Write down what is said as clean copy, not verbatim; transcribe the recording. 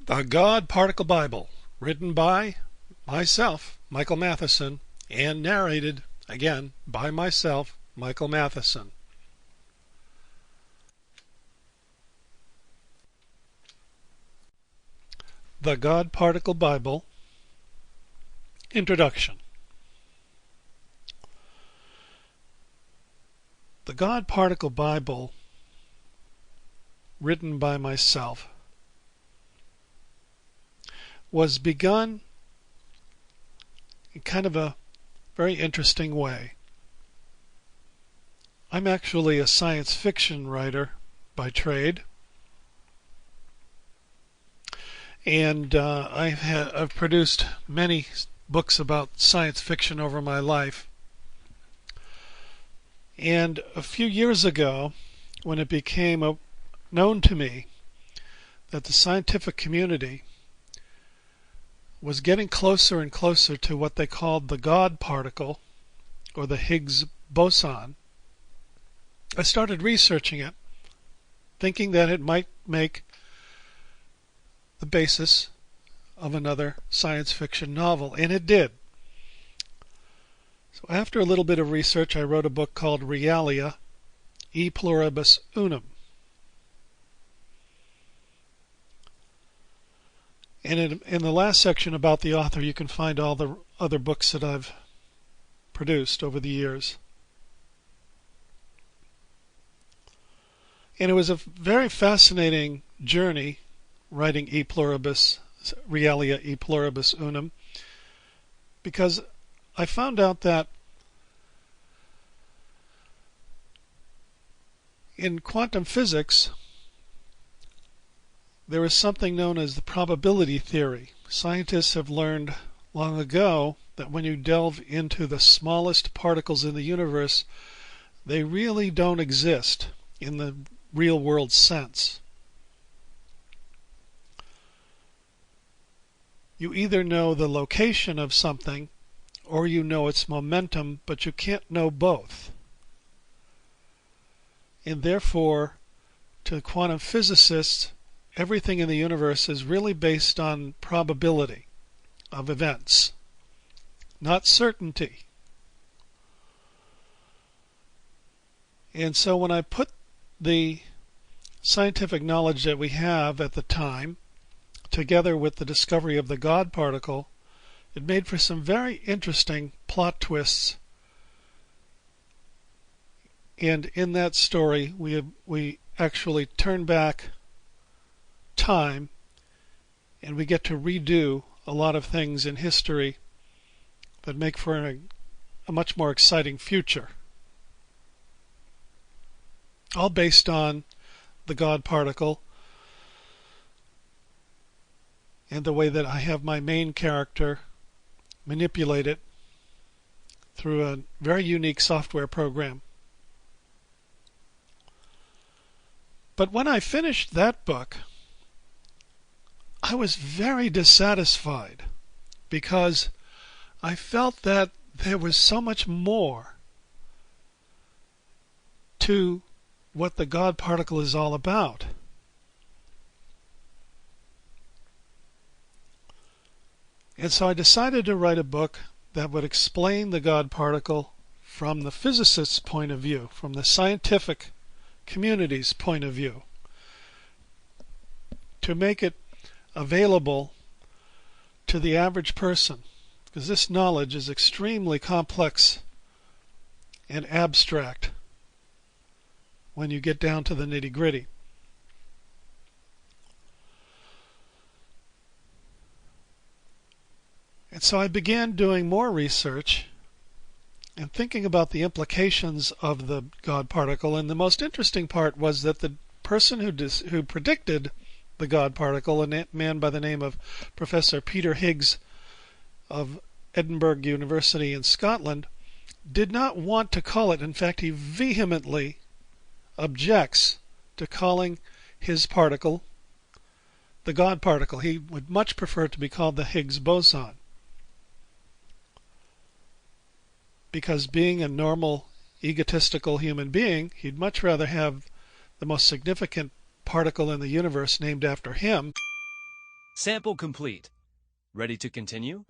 The God Particle Bible, written by myself, Michael Mathiesen, and narrated, again, by myself, Michael Mathiesen. The God Particle Bible, Introduction. The God Particle Bible, written by myself, was begun in kind of a very interesting way. I'm actually a science fiction writer by trade, and I've produced many books about science fiction over my life. And a few years ago, when it became known to me that the scientific community was getting closer and closer to what they called the God particle, or the Higgs Boson, I started researching it, thinking that it might make the basis of another science fiction novel, and it did. So after a little bit of research, I wrote a book called Realia e Pluribus Unum. And in the last section about the author, you can find all the other books that I've produced over the years. And it was a very fascinating journey writing Realia e Pluribus Unum, because I found out that in quantum physics, there is something known as the probability theory. Scientists have learned long ago that when you delve into the smallest particles in the universe, they really don't exist in the real world sense. You either know the location of something or you know its momentum, but you can't know both. And therefore, to quantum physicists, everything in the universe is really based on probability of events, not certainty. And so when I put the scientific knowledge that we have at the time together with the discovery of the God particle, it made for some very interesting plot twists. And in that story, we actually turn back time, and we get to redo a lot of things in history that make for a much more exciting future. All based on the God particle and the way that I have my main character manipulate it through a very unique software program. But when I finished that book, I was very dissatisfied because I felt that there was so much more to what the God particle is all about. And so I decided to write a book that would explain the God particle from the physicist's point of view, from the scientific community's point of view, to make it available to the average person, because this knowledge is extremely complex and abstract when you get down to the nitty-gritty. And so I began doing more research and thinking about the implications of the God particle, and the most interesting part was that the person who predicted the God particle, a man by the name of Professor Peter Higgs of Edinburgh University in Scotland, did not want to call it. In fact, he vehemently objects to calling his particle the God particle. He would much prefer it to be called the Higgs Boson, because being a normal, egotistical human being, he'd much rather have the most significant particle in the universe named after him Sample complete. Ready to continue?